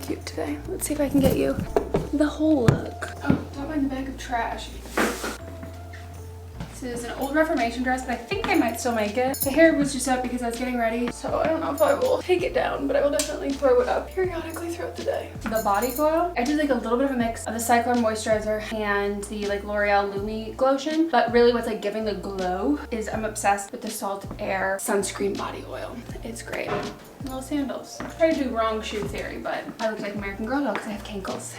cute today. Let's see if I can get you the whole look. Oh, don't mind the bag of trash. This is an old Reformation dress, but I think they might still make it. The hair was just up because I was getting ready, so I don't know if I will take it down, but I will definitely throw it up periodically throughout the day. The body oil, I did like a little bit of a mix of the Cyclone moisturizer and the like L'Oreal Lumi Glotion, but really what's like giving the glow is I'm obsessed with the Salt Air Sunscreen Body Oil. It's great. Little sandals. I tried to do wrong shoe theory, but I look like American Girl doll because I have cankles.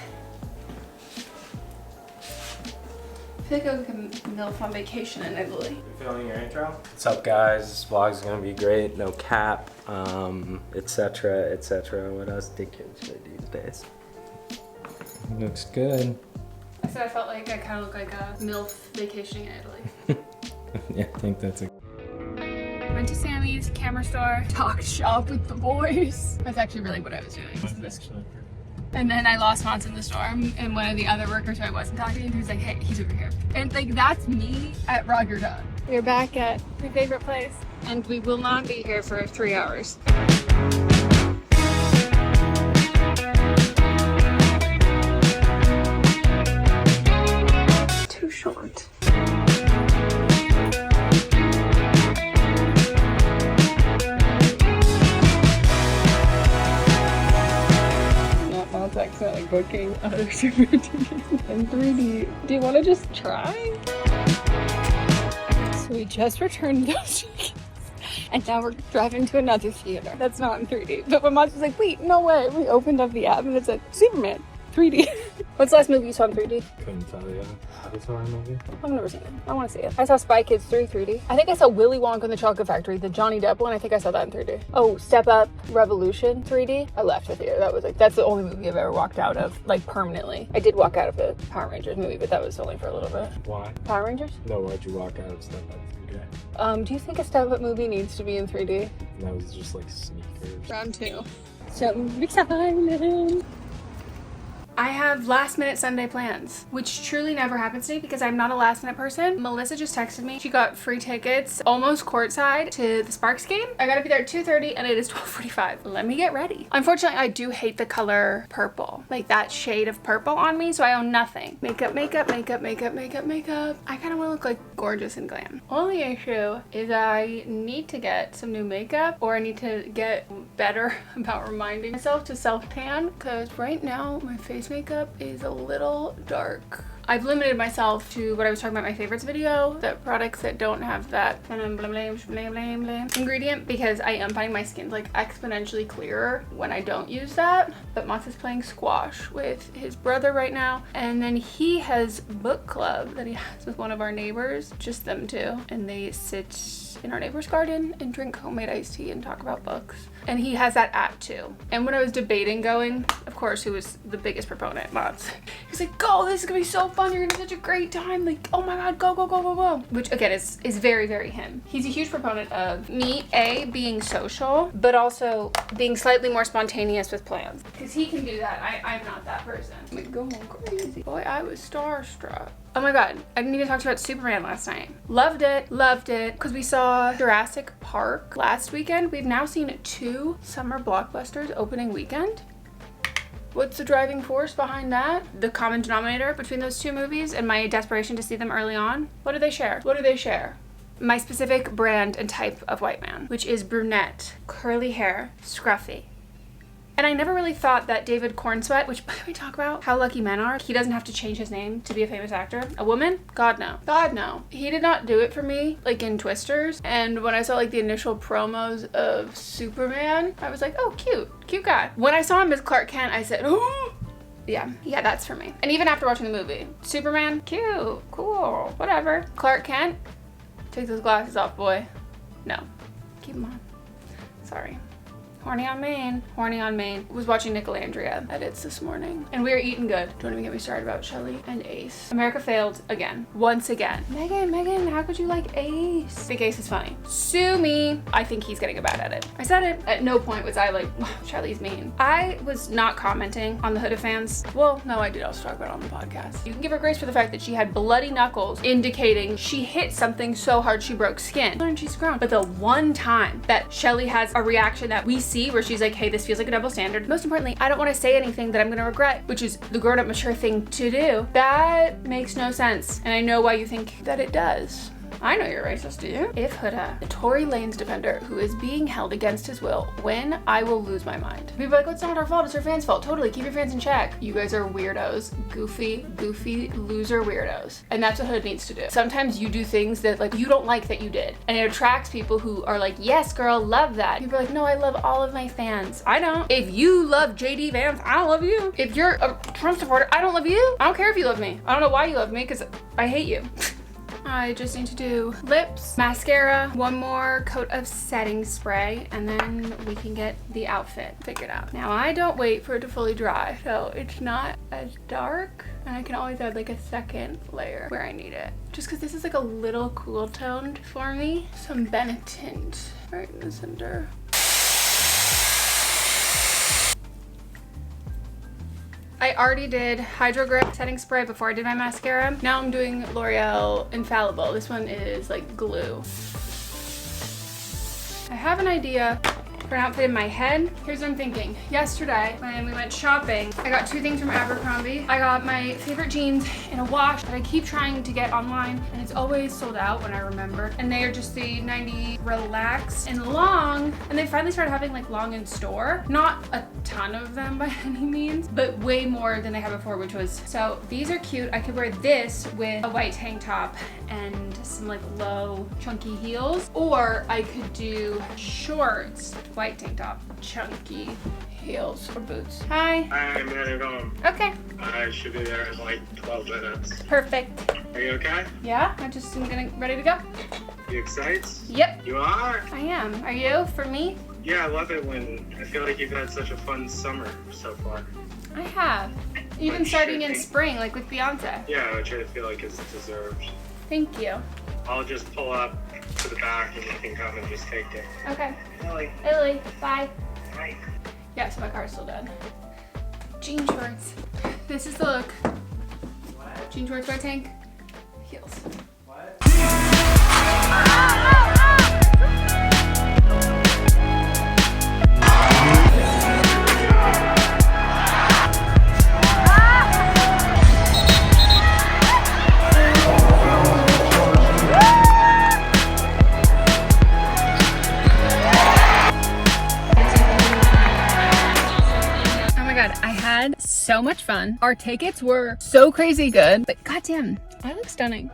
I feel like I look like a MILF on vacation in Italy. You filming your intro? What's up, guys? This vlog's gonna be great. No cap, etc., etc. What else did kids do these days? Looks good. I said I felt like I kind of look like a MILF vacationing in Italy. Yeah, I think that's a... Went to Sammy's camera store, talked shop with the boys. That's actually really what I was doing. And then I lost Hans in the storm, and one of the other workers who I wasn't talking to, he was like, hey, he's over here. And like, that's me at Rotterdam. We're back at my favorite place, and we will not be here for 3 hours. Too short. Accidentally booking other super tickets in 3D. Do you want to just try? So we just returned those tickets and now we're driving to another theater that's not in 3D. But my mom was like, wait, no way. We opened up the app and it said Superman 3D. What's the last movie you saw in 3D? Couldn't tell you. Have you saw a movie? I've never seen it. I want to see it. I saw Spy Kids 3 3D. I think I saw Willy Wonka and the Chocolate Factory, the Johnny Depp one. I think I saw that in 3D. Oh, Step Up Revolution 3D. I left the theater. That was like, that's the only movie I've ever walked out of, like permanently. I did walk out of a Power Rangers movie, but that was only for a little bit. Why? Power Rangers? No, why'd you walk out of Step Up 3D? Do you think a Step Up movie needs to be in 3D? That was just like sneakers. Round 2. So excited. I have last minute Sunday plans, which truly never happens to me because I'm not a last minute person. Melissa just texted me. She got free tickets, almost courtside, to the Sparks game. I gotta be there at 2:30 and it is 12:45. Let me get ready. Unfortunately, I do hate the color purple, like that shade of purple on me, so I own nothing. Makeup, makeup, makeup, makeup, makeup, makeup. I kind of want to look like gorgeous and glam. Only issue is I need to get some new makeup, or I need to get better about reminding myself to self-tan, because right now my face makeup is a little dark. I've limited myself to what I was talking about in my favorites video, the products that don't have that ingredient, because I am finding my skin like exponentially clearer when I don't use that. But Mats is playing squash with his brother right now, and then he has book club that he has with one of our neighbors, just them two, and they sit in our neighbor's garden and drink homemade iced tea and talk about books. And he has that at 2. And when I was debating going, of course, who was the biggest proponent, Mats, he was like, go, this is gonna be so fun, you're gonna have such a great time, like, oh my god, go, go, go, go, go. Which again is very, very him. He's a huge proponent of me, A, being social, but also being slightly more spontaneous with plans. Because he can do that, I'm not that person. I'm like going crazy. Boy, I was starstruck. Oh my god, I didn't even talk to you about Superman last night. Loved it, because we saw Jurassic Park last weekend. We've now seen 2 summer blockbusters opening weekend. What's the driving force behind that? The common denominator between those 2 movies and my desperation to see them early on? What do they share? What do they share? My specific brand and type of white man, which is brunette, curly hair, scruffy. And I never really thought that David Corenswet, which we talk about how lucky men are, he doesn't have to change his name to be a famous actor. A woman? God no. God no. He did not do it for me, like in Twisters. And when I saw like the initial promos of Superman, I was like, oh, cute guy. When I saw him as Clark Kent, I said, oh, yeah, that's for me. And even after watching the movie, Superman, cute, cool, whatever. Clark Kent, take those glasses off, boy. No, keep them on. Sorry. Horny on Maine. Was watching Nickelandria edits this morning, and we are eating good. Don't even get me started about Shelly and Ace. America failed again, once again. Meghan, how could you like Ace? I think Ace is funny. Sue me. I think he's getting a bad edit. I said it. At no point was I like, wow, Shelly's mean. I was not commenting on the Hood of fans. Well, no, I did also talk about it on the podcast. You can give her grace for the fact that she had bloody knuckles, indicating she hit something so hard she broke skin. And she's grown. But the one time that Shelly has a reaction that we see see where she's like, hey, this feels like a double standard. Most importantly, I don't want to say anything that I'm gonna regret, which is the grown-up mature thing to do. That makes no sense. And I know why you think that it does. I know you're racist, do you? If 𝘁𝗏, the Tory Lanez defender who is being held against his will, win, I will lose my mind. People are like, well, it's not our fault, it's our fans' fault. Totally, keep your fans in check. You guys are weirdos. Goofy, loser weirdos. And that's what 𝘁𝗏 needs to do. Sometimes you do things that like you don't like that you did. And it attracts people who are like, yes, girl, love that. People are like, no, I love all of my fans. I don't. If you love JD Vance, I don't love you. If you're a Trump supporter, I don't love you. I don't care if you love me. I don't know why you love me, because I hate you. I just need to do lips, mascara, one more coat of setting spray, and then we can get the outfit figured out. Now I don't wait for it to fully dry, so it's not as dark, and I can always add like a second layer where I need it. Just because this is like a little cool toned for me. Some Benetint right in the center. I already did Hydro Grip setting spray before I did my mascara. Now I'm doing L'Oreal Infallible. This one is like glue. I have an idea for an outfit in my head. Here's what I'm thinking. Yesterday, when we went shopping, I got two things from Abercrombie. I got my favorite jeans in a wash that I keep trying to get online, and it's always sold out when I remember. And they are just the 90 Relax and long, and they finally started having like long in store. Not a ton of them by any means, but way more than they had before, which was, so these are cute. I could wear this with a white tank top and some like low chunky heels, or I could do shorts, white tank top, chunky heels or boots. Hi. I'm headed home. Okay. I should be there in like 12 minutes. Perfect. Are you okay? Yeah, I just am getting ready to go. You excited? Yep. You are? I am. Are you? For me? Yeah, I love it when I feel like you've had such a fun summer so far. I have. Even starting in spring, like with Beyonce. Yeah, which I feel like is deserved. Thank you. I'll just pull up to the back and you can come and just take it. Okay. Lily. Lily, bye. Bye. Yeah, so my car's still dead. Jean shorts. This is the look. What? Jean shorts, white tank, heels. What? So much fun. Our tickets were so crazy good, but goddamn, I look stunning.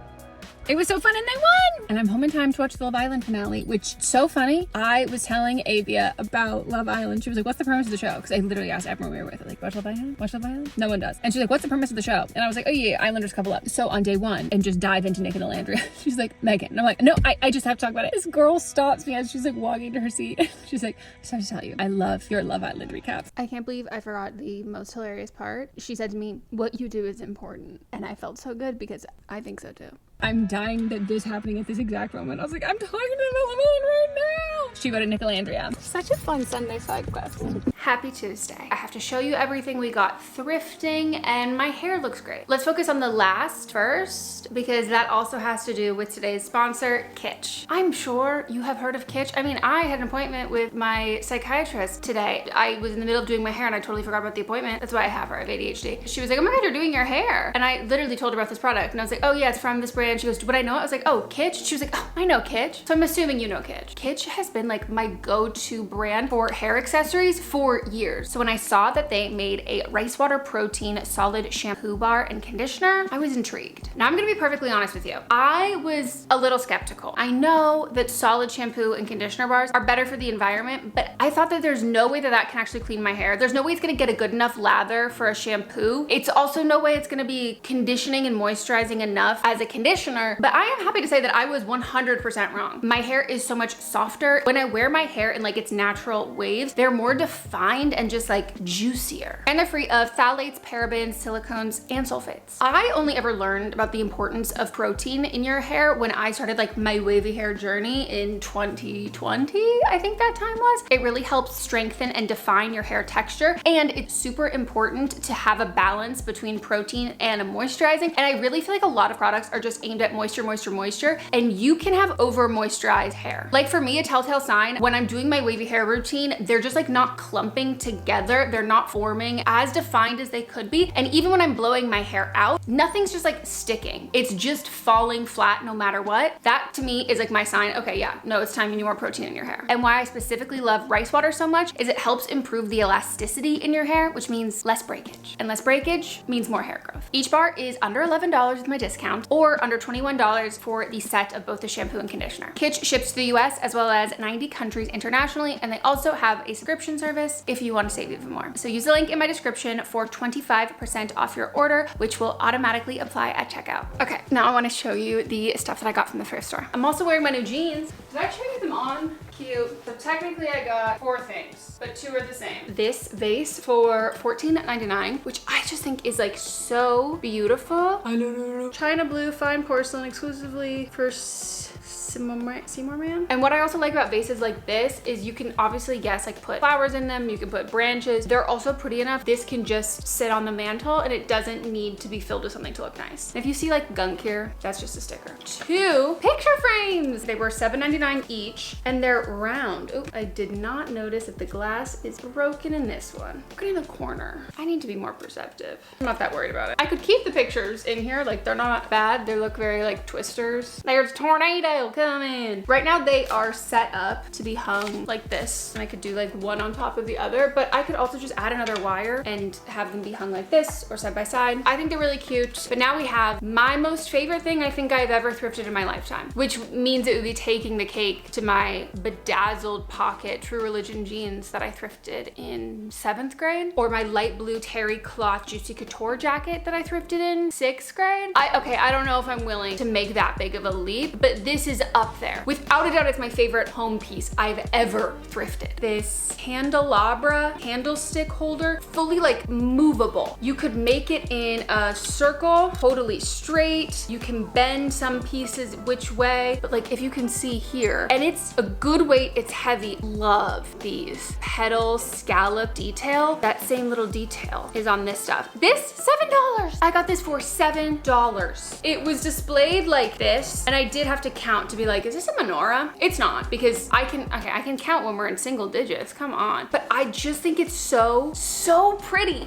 It was so fun and they won! And I'm home in time to watch the Love Island finale, which so funny. I was telling Avia about Love Island. She was like, what's the premise of the show? Because I literally asked everyone we were with, like, watch Love Island? Watch Love Island? No one does. And she's like, what's the premise of the show? And I was like, oh yeah, Islanders couple up. So on day one, and just dive into Nick and Alandria. She's like, Meghan. And I'm like, no, I just have to talk about it. This girl stops me as she's like walking to her seat. She's like, I just have to tell you, I love your Love Island recaps. I can't believe I forgot the most hilarious part. She said to me, what you do is important. And I felt so good because I think so too. I'm dying that this happening at this exact moment. I was like, I'm talking to the woman right now. She wrote a Nick Alandria. Such a fun Sunday side quest. Happy Tuesday. I have to show you everything we got thrifting, and my hair looks great. Let's focus on the last first, because that also has to do with today's sponsor, 𝘃𝗃. I'm sure you have heard of 𝘃𝗃. I mean, I had an appointment with my psychiatrist today. I was in the middle of doing my hair and I totally forgot about the appointment. That's why I have her. I have ADHD. She was like, oh my God, you're doing your hair. And I literally told her about this product. And I was like, oh yeah, it's from this brand. She goes, would I know it? I was like, oh, 𝘃𝗃? She was like, oh, I know 𝘃𝗃. So I'm assuming you know 𝘃𝗃. 𝘃𝗃 has been like my go-to brand for hair accessories for years. So when I saw that they made a rice water protein solid shampoo bar and conditioner, I was intrigued. Now I'm gonna be perfectly honest with you. I was a little skeptical. I know that solid shampoo and conditioner bars are better for the environment, but I thought that there's no way that that can actually clean my hair. There's no way it's gonna get a good enough lather for a shampoo. It's also no way it's gonna be conditioning and moisturizing enough as a conditioner, but I am happy to say that I was 100% wrong. My hair is so much softer. When I wear my hair in like its natural waves, they're more defined and just like juicier. And they're free of phthalates, parabens, silicones, and sulfates. I only ever learned about the importance of protein in your hair when I started like my wavy hair journey in 2020, I think that time was. It really helps strengthen and define your hair texture. And it's super important to have a balance between protein and moisturizing. And I really feel like a lot of products are just aimed at moisture, and you can have over moisturized hair. Like for me, a telltale sign when I'm doing my wavy hair routine, they're just like not clumping together. They're not forming as defined as they could be. And even when I'm blowing my hair out, nothing's just like sticking. It's just falling flat no matter what. That to me is like my sign, okay, yeah, no, it's time you need more protein in your hair. And why I specifically love rice water so much is it helps improve the elasticity in your hair, which means less breakage. And less breakage means more hair growth. Each bar is under $11 with my discount, or under $21 for the set of both the shampoo and conditioner. 𝘃𝗏 ships to the US as well as 90 countries internationally, and they also have a subscription service if you want to save even more. So use the link in my description for 25% off your order, which will automatically apply at checkout. Okay, now I want to show you the stuff that I got from the thrift store. I'm also wearing my new jeans. Did I show you them on? Cute. So technically I got 4 things, but 2 are the same. This vase for $14.99, which I just think is like so beautiful. I know. China blue fine porcelain exclusively for Seymour Man. And what I also like about vases like this is you can obviously guess, like put flowers in them, you can put branches. They're also pretty enough. This can just sit on the mantle and it doesn't need to be filled with something to look nice. And if you see like gunk here, that's just a sticker. 2 picture frames. They were $7.99 each and they're round. Oop, I did not notice if the glass is broken in this one. Look in the corner. I need to be more perceptive. I'm not that worried about it. I could keep the pictures in here. Like they're not bad. They look very like twisters. There's tornado coming. Right now they are set up to be hung like this. And I could do like one on top of the other, but I could also just add another wire and have them be hung like this or side by side. I think they're really cute. But now we have my most favorite thing I think I've ever thrifted in my lifetime, which means it would be taking the cake to my bedazzled pocket True Religion jeans that I thrifted in 7th grade, or my light blue terry cloth 𝘗𝘁cie 𝗿𝗃𝗏 jacket that I thrifted in 6th grade. Okay, I don't know if I'm willing to make that big of a leap, but this is up there. Without a doubt, it's my favorite home piece I've ever thrifted. This candelabra candlestick holder, fully like movable. You could make it in a circle, totally straight. You can bend some pieces which way, but like if you can see here, and it's a good weight, it's heavy. Love these petal scallop detail. That same little detail is on this stuff. This, $7. I got this for $7. It was displayed like this, and I did have to count to be like, is this a menorah? It's not, because I can count when we're in single digits, come on. But I just think it's so pretty.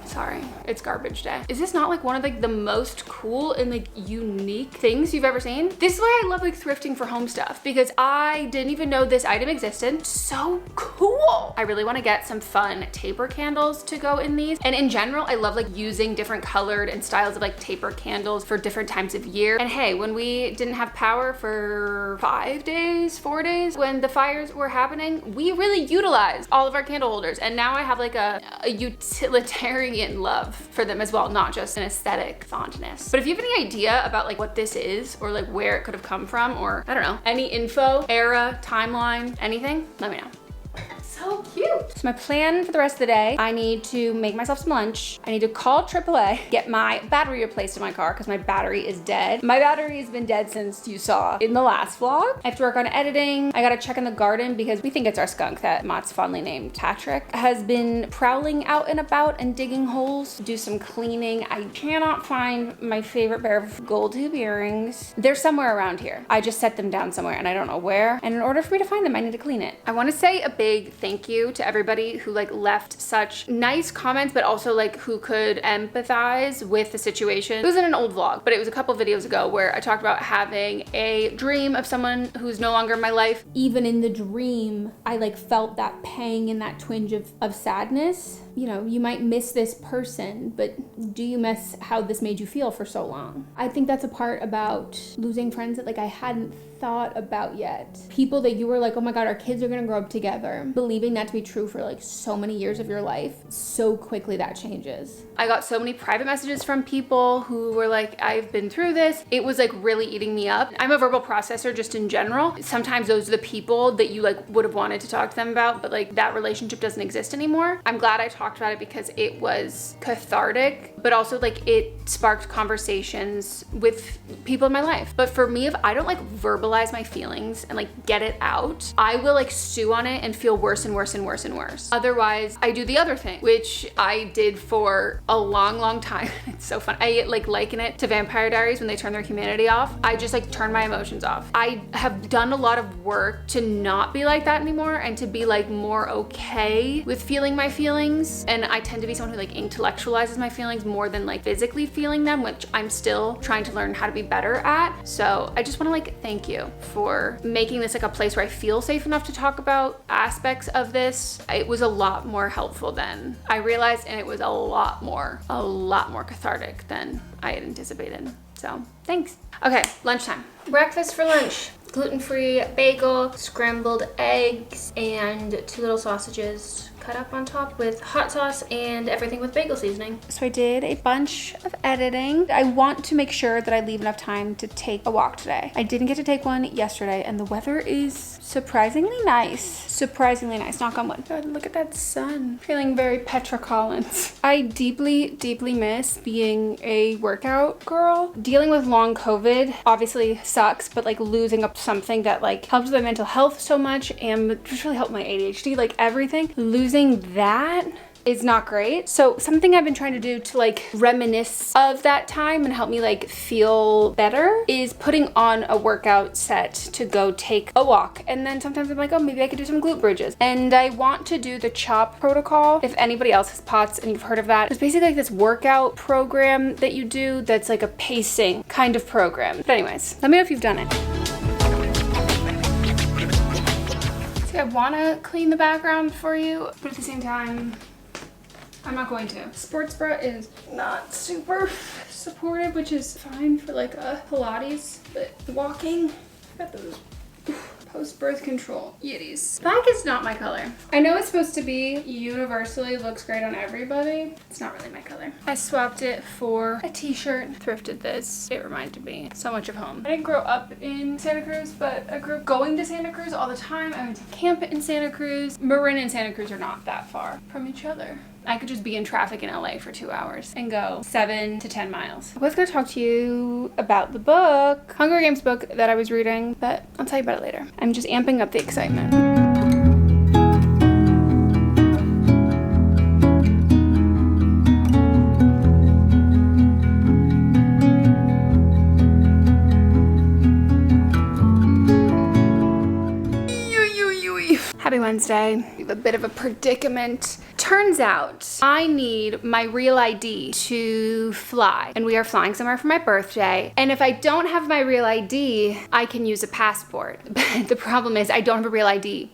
Sorry, it's garbage day. Is this not like one of like the most cool and like unique things you've ever seen? This is why I love like thrifting for home stuff, because I didn't even know this item existed. So cool. I really want to get some fun taper candles to go in these. And in general, I love like using different colored and styles of like taper candles for different times of year. And hey, when we didn't have power for 5 days, 4 days, when the fires were happening, we really utilized all of our candle holders. And now I have like a utilitarian love for them as well, not just an aesthetic fondness. But if you have any idea about like what this is, or like where it could have come from, or I don't know, any info, era, timeline, anything, let me know. So cute. So my plan for the rest of the day, I need to make myself some lunch. I need to call AAA, get my battery replaced in my car because my battery is dead. My battery has been dead since you saw in the last vlog. I have to work on editing. I gotta check in the garden because we think it's our skunk that Mott's fondly named Patrick has been prowling out and about and digging holes. Do some cleaning. I cannot find my favorite pair of gold tube earrings. They're somewhere around here. I just set them down somewhere and I don't know where. And in order for me to find them, I need to clean it. I want to say a big thank you to everybody who like left such nice comments, but also like who could empathize with the situation. It was in an old vlog, but it was a couple videos ago where I talked about having a dream of someone who's no longer in my life. Even in the dream, I like felt that pang and that twinge of sadness. You know, you might miss this person, but do you miss how this made you feel for so long? I think that's a part about losing friends that like I hadn't thought about yet. People that you were like, oh my God, our kids are gonna grow up together. Believing that to be true for like so many years of your life, so quickly that changes. I got so many private messages from people who were like, I've been through this. It was like really eating me up. I'm a verbal processor just in general. Sometimes those are the people that you like would have wanted to talk to them about, but like that relationship doesn't exist anymore. I'm glad I talked about it because it was cathartic, but also like it sparked conversations with people in my life. But for me, if I don't like verbalize my feelings and like get it out, I will like stew on it and feel worse and worse and worse and worse. Otherwise, I do the other thing, which I did for a long time. It's so fun. I like liken it to Vampire Diaries when they turn their humanity off. I just like turn my emotions off. I have done a lot of work to not be like that anymore and to be like more okay with feeling my feelings. And I tend to be someone who like intellectualizes my feelings more than like physically feeling them, which I'm still trying to learn how to be better at. So I just want to like thank you for making this like a place where I feel safe enough to talk about aspects of this. It was a lot more helpful than I realized, and it was a lot more cathartic than I had anticipated. So thanks. Okay, lunchtime. Breakfast for lunch. Gluten-free bagel, scrambled eggs, and 2 little sausages cut up on top with hot sauce and everything with bagel seasoning. So I did a bunch of editing. I want to make sure that I leave enough time to take a walk today. I didn't get to take one yesterday, and the weather is surprisingly nice. Surprisingly nice, knock on wood. God, look at that sun. Feeling very Petra Collins. I deeply miss being a workout girl. Dealing with long COVID obviously sucks, but like losing up something that like helps my mental health so much and just really helped my ADHD, like everything. Losing that is not great. So something I've been trying to do to like reminisce of that time and help me like feel better is putting on a workout set to go take a walk. And then sometimes I'm like, oh, maybe I could do some glute bridges. And I want to do the CHOP protocol. If anybody else has POTS and you've heard of that, it's basically like this workout program that you do that's like a pacing kind of program. But anyways, let me know if you've done it. I want to clean the background for you, but at the same time, I'm not going to. Sports bra is not super supportive, which is fine for like a Pilates, but walking, I got those post-birth control yitties. Black is not my color. I know it's supposed to be universally looks great on everybody. It's not really my color. I swapped it for a t-shirt, thrifted this. It reminded me so much of home. I didn't grow up in Santa Cruz, but I grew up going to Santa Cruz all the time. I went to camp in Santa Cruz. Marin and Santa Cruz are not that far from each other. I could just be in traffic in LA for 2 hours and go 7 to 10 miles. I was gonna talk to you about the book, Hunger Games book that I was reading, but I'll tell you about it later. I'm just amping up the excitement. Happy Wednesday. We have a bit of a predicament. Turns out I need my real ID to fly, and we are flying somewhere for my birthday. And if I don't have my real ID, I can use a passport. But the problem is I don't have a real ID.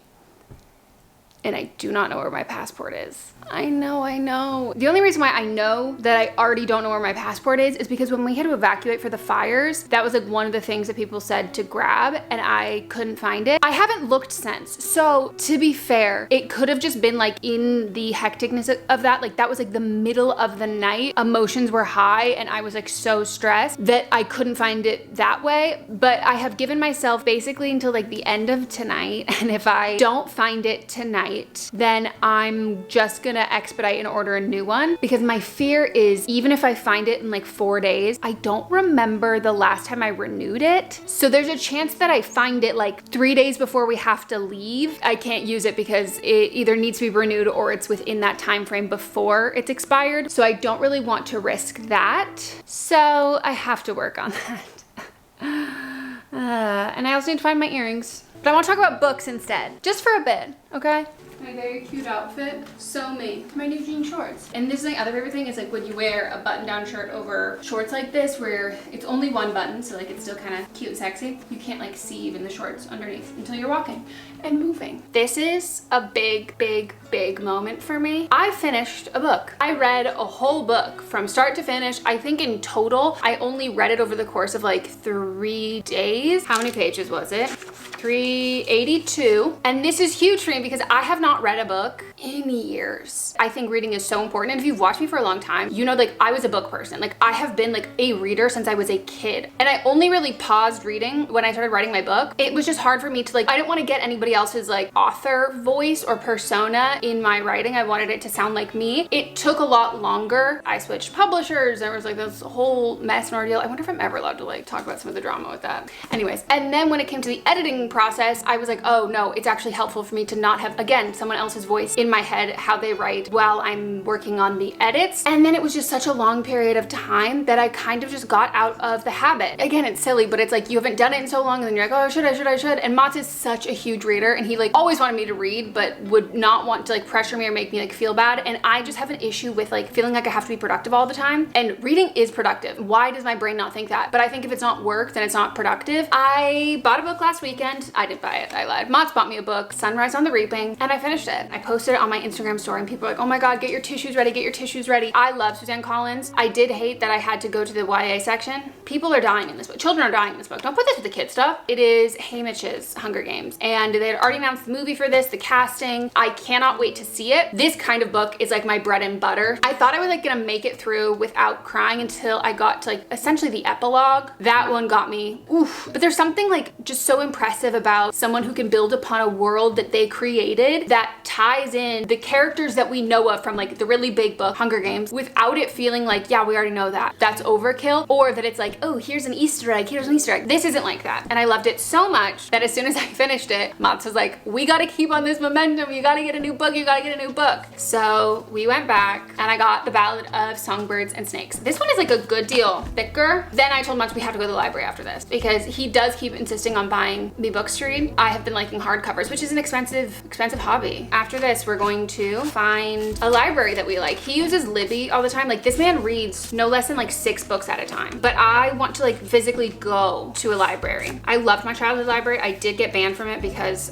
And I do not know where my passport is. I know. The only reason why I know that I already don't know where my passport is because when we had to evacuate for the fires, that was like one of the things that people said to grab, and I couldn't find it. I haven't looked since. So to be fair, it could have just been like in the hecticness of that, like that was like the middle of the night. Emotions were high and I was like so stressed that I couldn't find it that way. But I have given myself basically until like the end of tonight. And if I don't find it tonight, then I'm just gonna expedite and order a new one, because my fear is even if I find it in like 4 days, I don't remember the last time I renewed it. So there's a chance that I find it like 3 days before we have to leave. I can't use it because it either needs to be renewed or it's within that time frame before it's expired. So I don't really want to risk that. So I have to work on that. And I also need to find my earrings. But I want to talk about books instead, just for a bit, okay? My very cute outfit, so me. My new jean shorts. And this is my other favorite thing is like when you wear a button-down shirt over shorts like this where it's only one button, so like it's still kind of cute and sexy. You can't like see even the shorts underneath until you're walking and moving. This is a big moment for me. I finished a book. I read a whole book from start to finish. I think in total, I only read it over the course of like 3 days. How many pages was it? 382. And this is huge for me because I have not read a book in years. I think reading is so important. And if you've watched me for a long time, you know, like I was a book person. Like I have been like a reader since I was a kid. And I only really paused reading when I started writing my book. It was just hard for me to like, I didn't want to get anybody else's like author voice or persona in my writing. I wanted it to sound like me. It took a lot longer. I switched publishers. There was like this whole mess and ordeal. I wonder if I'm ever allowed to like talk about some of the drama with that. Anyways, and then when it came to the editing process, I was like, oh no, it's actually helpful for me to not have, again, someone else's voice in my head, how they write while I'm working on the edits. And then it was just such a long period of time that I kind of just got out of the habit. Again, it's silly, but it's like you haven't done it in so long and then you're like, oh, I should. And Mats is such a huge reader and he like always wanted me to read, but would not want to like pressure me or make me like feel bad. And I just have an issue with like feeling like I have to be productive all the time. And reading is productive. Why does my brain not think that? But I think if it's not work, then it's not productive. I bought a book last weekend. I didn't buy it, I lied. Mats bought me a book, Sunrise on the Reaping, and I finished it. I posted it on my Instagram story and people are like, oh my God, get your tissues ready, get your tissues ready. I love Suzanne Collins. I did hate that I had to go to the YA section. People are dying in this book. Children are dying in this book. Don't put this with the kid stuff. It is 𝘕's Hunger Games. And they had already announced the movie for this, the casting. I cannot wait to see it. This kind of book is like my bread and butter. I thought I was like gonna make it through without crying until I got to like essentially the epilogue. That one got me, oof. But there's something like just so impressive about someone who can build upon a world that they created that ties in the characters that we know of from like the really big book, Hunger Games, without it feeling like, yeah, we already know that. That's overkill. Or that it's like, oh, here's an Easter egg, here's an Easter egg. This isn't like that. And I loved it so much that as soon as I finished it, Mats was like, we gotta keep on this momentum. You gotta get a new book, you gotta get a new book. So we went back and I got The Ballad of Songbirds and Snakes. This one is like a good deal thicker. Then I told Mats we have to go to the library after this because he does keep insisting on buying me books to read. I have been liking hardcovers, which is an expensive hobby. After this, we're going to find a library that we like. He uses Libby all the time. Like this man reads no less than like 6 books at a time. But I want to like physically go to a library. I loved my childhood library. I did get banned from it because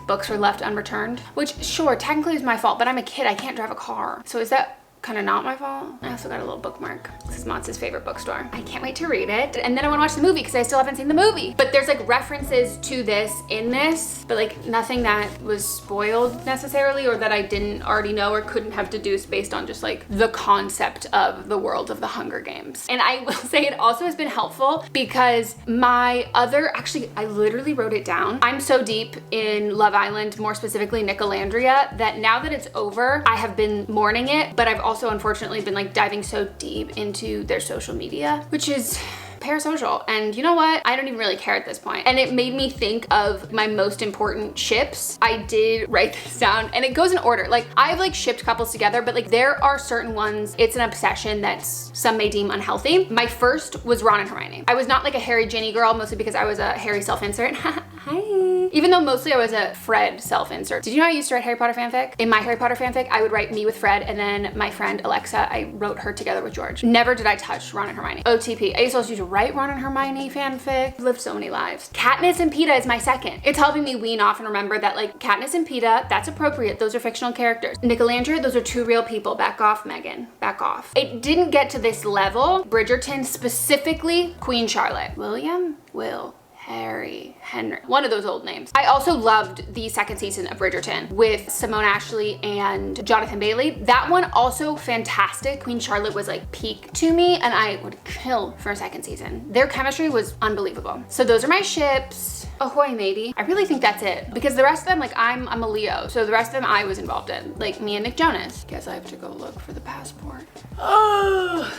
books were left unreturned, which sure, technically is my fault, but I'm a kid. I can't drive a car. So is that kind of not my fault? I also got a little bookmark. This is Mats' favorite bookstore. I can't wait to read it. And then I want to watch the movie because I still haven't seen the movie. But there's like references to this in this, but like nothing that was spoiled necessarily or that I didn't already know or couldn't have deduced based on just like the concept of the world of the Hunger Games. And I will say it also has been helpful because my other, actually, I literally wrote it down. I'm so deep in Love Island, more specifically Nicolandria, that now that it's over, I have been mourning it, but I've also unfortunately been like diving so deep into their social media, which is parasocial. And you know what? I don't even really care at this point. And it made me think of my most important ships. I did write this down and it goes in order. Like I've like shipped couples together, but like there are certain ones, it's an obsession that's some may deem unhealthy. My first was Ron and Hermione. I was not like a Harry Ginny girl, mostly because I was a Harry self-insert. Hi. Even though mostly I was a Fred self-insert. Did you know I used to write Harry Potter fanfic? In my Harry Potter fanfic, I would write me with Fred and then my friend Alexa, I wrote her together with George. Never did I touch Ron and Hermione. OTP. I used to also write Ron and Hermione fanfic. I've lived so many lives. Katniss and Peeta is my second. It's helping me wean off and remember that like Katniss and Peeta, that's appropriate. Those are fictional characters. Nicolandria, those are 2 real people. Back off, Meghan. Back off. It didn't get to this level. Bridgerton, specifically Queen Charlotte. William? Will. Harry, Henry, one of those old names. I also loved the 2nd season of Bridgerton with Simone Ashley and Jonathan Bailey. That one also fantastic. Queen Charlotte was like peak to me and I would kill for a 2nd season. Their chemistry was unbelievable. So those are my ships. Ahoy matey. I really think that's it because the rest of them, like I'm a Leo. So the rest of them I was involved in, like me and Nick Jonas. Guess I have to go look for the passport. Oh.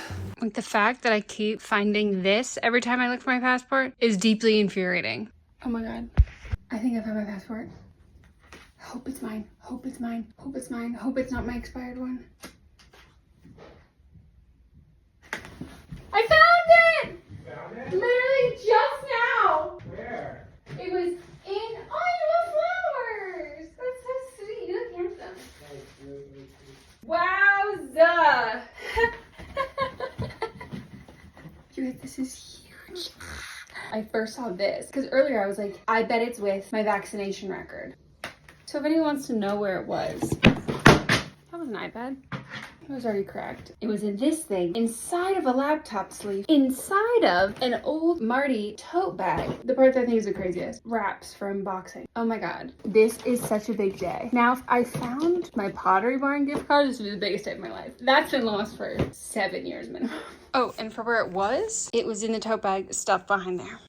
Like the fact that I keep finding this every time I look for my passport is deeply infuriating. Oh my God. I think I found my passport. Hope it's mine. Hope it's mine. Hope it's mine. Hope it's not my expired one. I found it! You found it? Literally just now. Where? It was in, oh, the flowers. That's so sweet. You look handsome. Wowza. This is huge. I first saw this because earlier I was like, I bet it's with my vaccination record. So if anyone wants to know where it was, that was an iPad. It was already cracked. It was in this thing, inside of a laptop sleeve, inside of an old Marty tote bag. The part that I think is the craziest, wraps for unboxing. Oh my God, this is such a big day. Now, I found my Pottery Barn gift card. This was the biggest day of my life. That's been lost for 7 years minimum. Oh, and for where it was in the tote bag stuffed behind there.